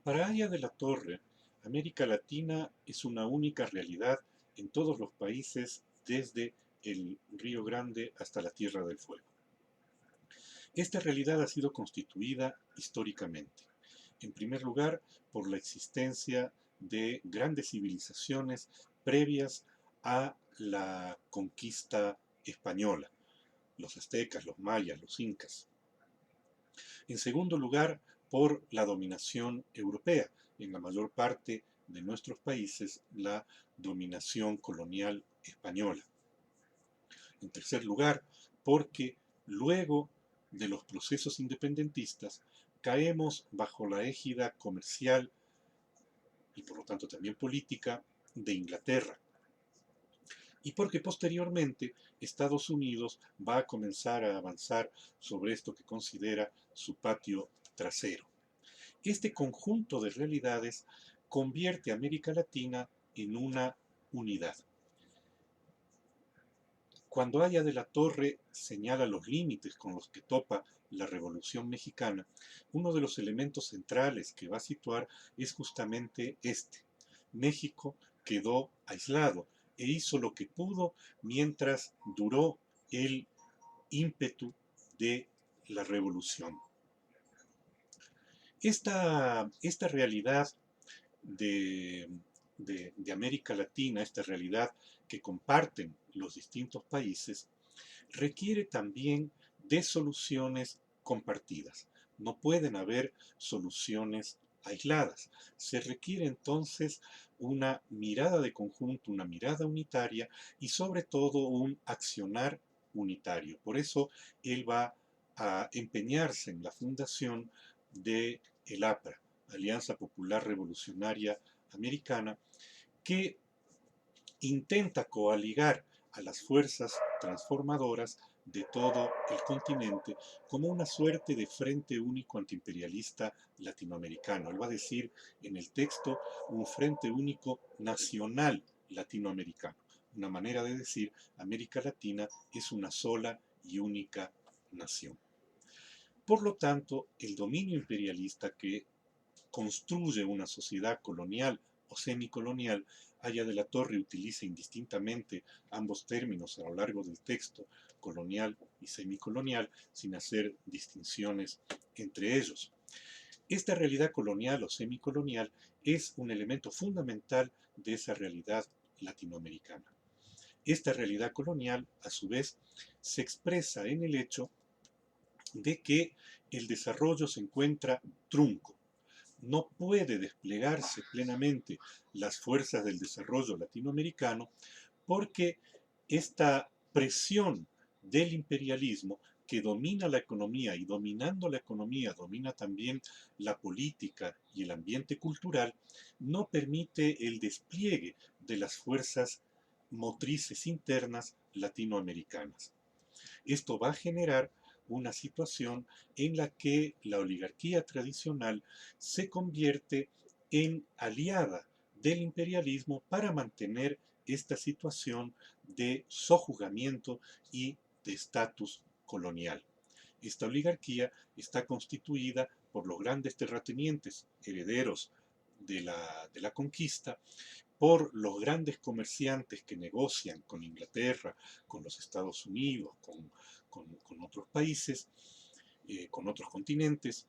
Para Aya de la Torre, América Latina es una única realidad en todos los países desde el Río Grande hasta la Tierra del Fuego. Esta realidad ha sido constituida históricamente, en primer lugar por la existencia de grandes civilizaciones previas a la conquista española, los aztecas, los mayas, los incas. En segundo lugar, por la dominación europea, en la mayor parte de nuestros países, la dominación colonial española. En tercer lugar, porque luego de los procesos independentistas caemos bajo la égida comercial y por lo tanto también política de Inglaterra. Y porque posteriormente Estados Unidos va a comenzar a avanzar sobre esto que considera su patio trasero. Este conjunto de realidades convierte a América Latina en una unidad. Cuando Aya de la Torre señala los límites con los que topa la Revolución Mexicana, uno de los elementos centrales que va a situar es justamente este. México quedó aislado e hizo lo que pudo mientras duró el ímpetu de la revolución. Esta realidad de, de América Latina, esta realidad que comparten los distintos países, requiere también de soluciones compartidas. No pueden haber soluciones aisladas. Se requiere entonces una mirada de conjunto, una mirada unitaria y sobre todo un accionar unitario. Por eso él va a empeñarse en la fundación de el APRA, Alianza Popular Revolucionaria Americana, que intenta coaligar a las fuerzas transformadoras de todo el continente como una suerte de frente único antiimperialista latinoamericano. Él va a decir en el texto un frente único nacional latinoamericano. Una manera de decir América Latina es una sola y única nación. Por lo tanto, el dominio imperialista que construye una sociedad colonial o semicolonial, Aya de la Torre utiliza indistintamente ambos términos a lo largo del texto, colonial y semicolonial, sin hacer distinciones entre ellos. Esta realidad colonial o semicolonial es un elemento fundamental de esa realidad latinoamericana. Esta realidad colonial, a su vez, se expresa en el hecho de que el desarrollo se encuentra trunco. No puede desplegarse plenamente las fuerzas del desarrollo latinoamericano porque esta presión del imperialismo que domina la economía y dominando la economía domina también la política y el ambiente cultural, no permite el despliegue de las fuerzas motrices internas latinoamericanas. Esto va a generar una situación en la que la oligarquía tradicional se convierte en aliada del imperialismo para mantener esta situación de sojuzgamiento y de estatus colonial. Esta oligarquía está constituida por los grandes terratenientes, herederos de la conquista, por los grandes comerciantes que negocian con Inglaterra, con los Estados Unidos, con otros países, con otros continentes,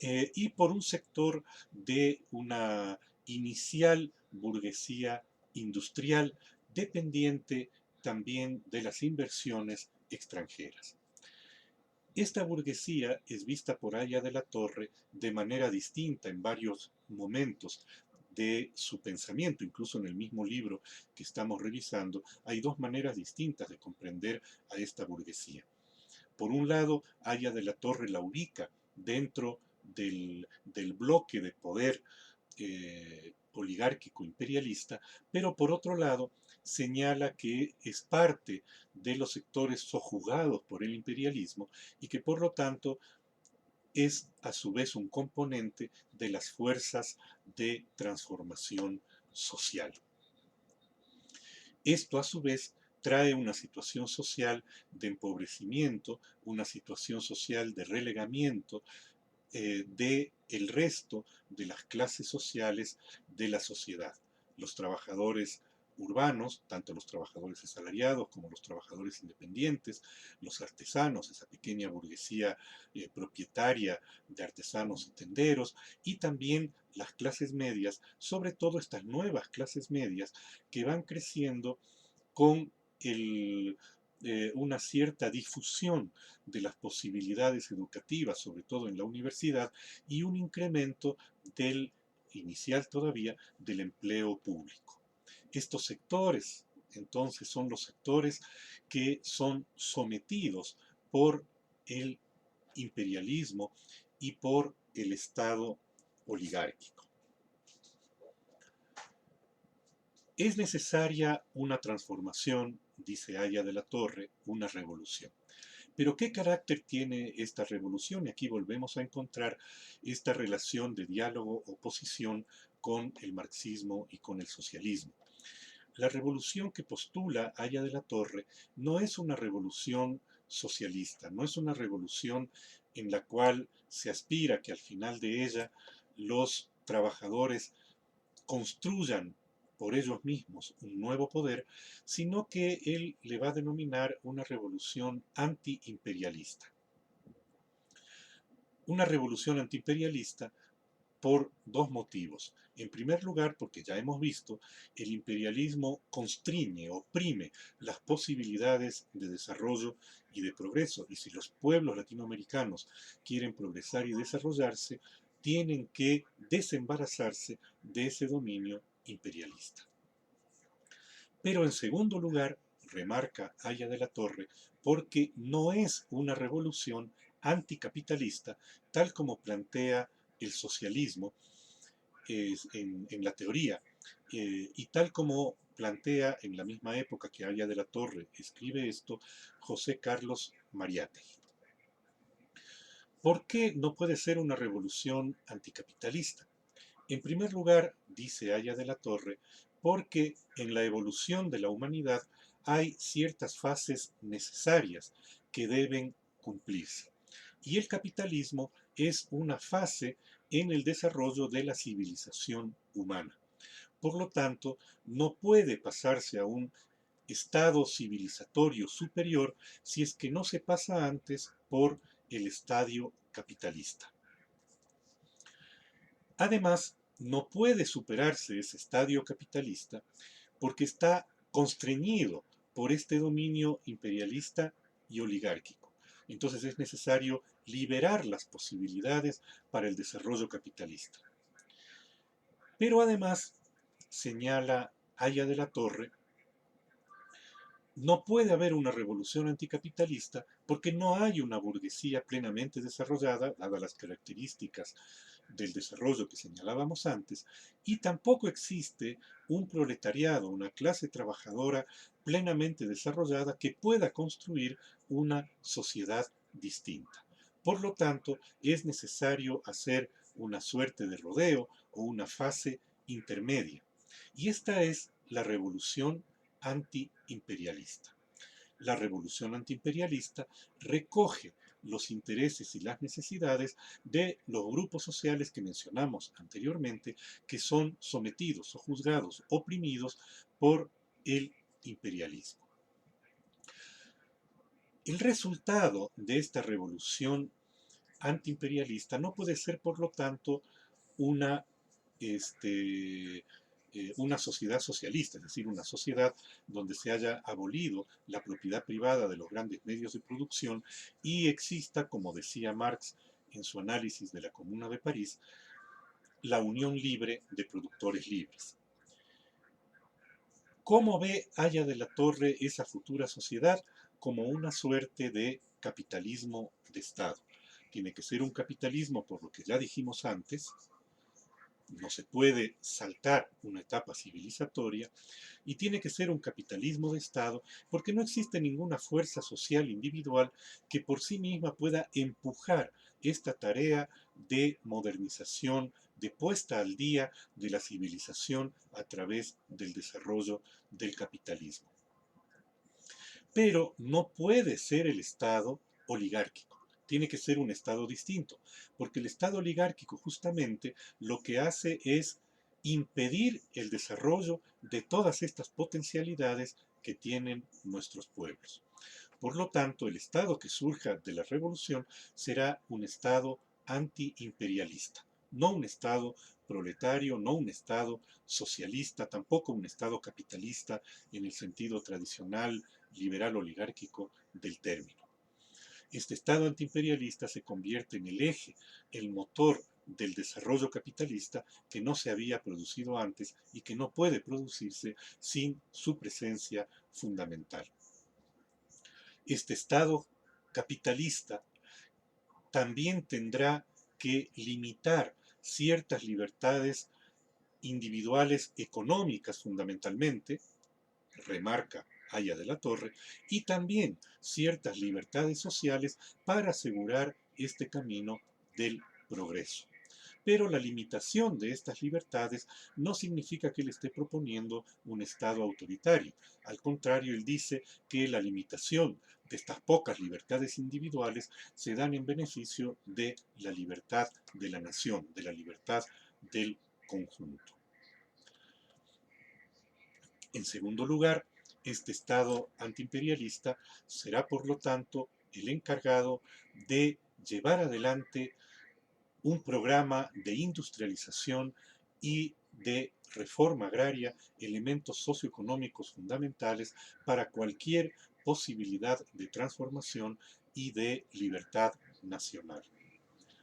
y por un sector de una inicial burguesía industrial dependiente también de las inversiones extranjeras. Esta burguesía es vista por Aya de la Torre de manera distinta en varios momentos de su pensamiento. Incluso en el mismo libro que estamos revisando hay dos maneras distintas de comprender a esta burguesía. Por un lado, Aya de la Torre la ubica dentro del bloque de poder oligárquico imperialista, pero por otro lado señala que es parte de los sectores sojuzgados por el imperialismo y que por lo tanto es a su vez un componente de las fuerzas de transformación social. Esto a su vez trae una situación social de empobrecimiento, una situación social de relegamiento, de el resto de las clases sociales de la sociedad. Los trabajadores urbanos, tanto los trabajadores asalariados como los trabajadores independientes, los artesanos, esa pequeña burguesía propietaria de artesanos y tenderos, y también las clases medias, sobre todo estas nuevas clases medias que van creciendo con una cierta difusión de las posibilidades educativas, sobre todo en la universidad, y un incremento inicial todavía, del empleo público. Estos sectores, entonces, son los sectores que son sometidos por el imperialismo y por el Estado oligárquico. Es necesaria una transformación, dice Haya de la Torre, una revolución. Pero ¿qué carácter tiene esta revolución? Y aquí volvemos a encontrar esta relación de diálogo-oposición con el marxismo y con el socialismo. La revolución que postula Haya de la Torre no es una revolución socialista, no es una revolución en la cual se aspira que al final de ella los trabajadores construyan por ellos mismos un nuevo poder, sino que él le va a denominar una revolución antiimperialista. Una revolución antiimperialista por dos motivos. En primer lugar, porque ya hemos visto, el imperialismo constriñe, oprime las posibilidades de desarrollo y de progreso. Y si los pueblos latinoamericanos quieren progresar y desarrollarse, tienen que desembarazarse de ese dominio imperialista. Pero en segundo lugar, remarca Haya de la Torre, porque no es una revolución anticapitalista, tal como plantea el socialismo en la teoría, y tal como plantea en la misma época que Haya de la Torre escribe esto, José Carlos Mariátegui. ¿Por qué no puede ser una revolución anticapitalista? En primer lugar, dice Haya de la Torre, porque en la evolución de la humanidad hay ciertas fases necesarias que deben cumplirse. Y el capitalismo es una fase en el desarrollo de la civilización humana. Por lo tanto, no puede pasarse a un estado civilizatorio superior si es que no se pasa antes por el estadio capitalista. Además, no puede superarse ese estadio capitalista porque está constreñido por este dominio imperialista y oligárquico. Entonces es necesario liberar las posibilidades para el desarrollo capitalista. Pero además, señala Haya de la Torre, no puede haber una revolución anticapitalista porque no hay una burguesía plenamente desarrollada, dadas las características del desarrollo que señalábamos antes, y tampoco existe un proletariado, una clase trabajadora plenamente desarrollada que pueda construir una sociedad distinta. Por lo tanto, es necesario hacer una suerte de rodeo o una fase intermedia. Y esta es la revolución antiimperialista. La revolución antiimperialista recoge los intereses y las necesidades de los grupos sociales que mencionamos anteriormente, que son sometidos o juzgados, oprimidos por el imperialismo. El resultado de esta revolución antiimperialista no puede ser, por lo tanto, una una sociedad socialista, es decir, una sociedad donde se haya abolido la propiedad privada de los grandes medios de producción y exista, como decía Marx en su análisis de la Comuna de París, la unión libre de productores libres. ¿Cómo ve Haya de la Torre esa futura sociedad? Como una suerte de capitalismo de Estado. Tiene que ser un capitalismo, por lo que ya dijimos antes, no se puede saltar una etapa civilizatoria, y tiene que ser un capitalismo de Estado porque no existe ninguna fuerza social individual que por sí misma pueda empujar esta tarea de modernización, de puesta al día de la civilización a través del desarrollo del capitalismo. Pero no puede ser el Estado oligárquico. tiene que ser un Estado distinto, porque el Estado oligárquico justamente lo que hace es impedir el desarrollo de todas estas potencialidades que tienen nuestros pueblos. Por lo tanto, el Estado que surja de la revolución será un Estado antiimperialista, no un Estado proletario, no un Estado socialista, tampoco un Estado capitalista en el sentido tradicional, liberal, oligárquico del término. Este Estado antiimperialista se convierte en el eje, el motor del desarrollo capitalista que no se había producido antes y que no puede producirse sin su presencia fundamental. Este Estado capitalista también tendrá que limitar ciertas libertades individuales económicas fundamentalmente, remarca Haya de la Torre, y también ciertas libertades sociales para asegurar este camino del progreso. Pero la limitación de estas libertades no significa que él esté proponiendo un Estado autoritario. Al contrario, él dice que la limitación de estas pocas libertades individuales se dan en beneficio de la libertad de la nación, de la libertad del conjunto. En segundo lugar, este Estado antiimperialista será, por lo tanto, el encargado de llevar adelante un programa de industrialización y de reforma agraria, elementos socioeconómicos fundamentales para cualquier posibilidad de transformación y de libertad nacional.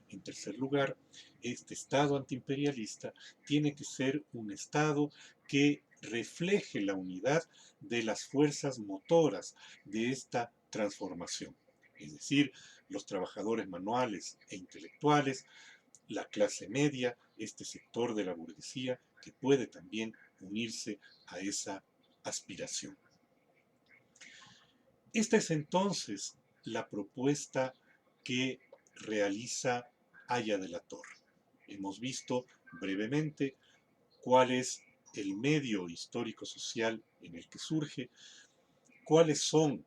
En tercer lugar, este Estado antiimperialista tiene que ser un Estado que refleje la unidad de las fuerzas motoras de esta transformación, es decir, los trabajadores manuales e intelectuales, la clase media, este sector de la burguesía que puede también unirse a esa aspiración. Esta es entonces la propuesta que realiza Haya de la Torre. Hemos visto brevemente cuál es el medio histórico-social en el que surge, cuáles son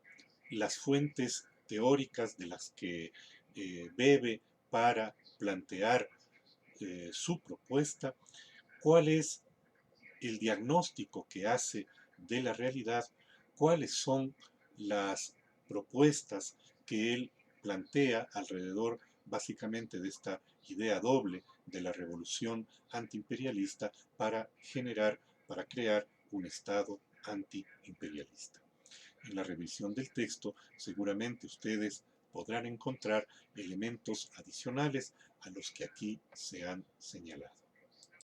las fuentes teóricas de las que bebe para plantear su propuesta, cuál es el diagnóstico que hace de la realidad, cuáles son las propuestas que él plantea alrededor básicamente de esta idea doble de la revolución antiimperialista para generar, para crear un Estado antiimperialista. En la revisión del texto seguramente ustedes podrán encontrar elementos adicionales a los que aquí se han señalado.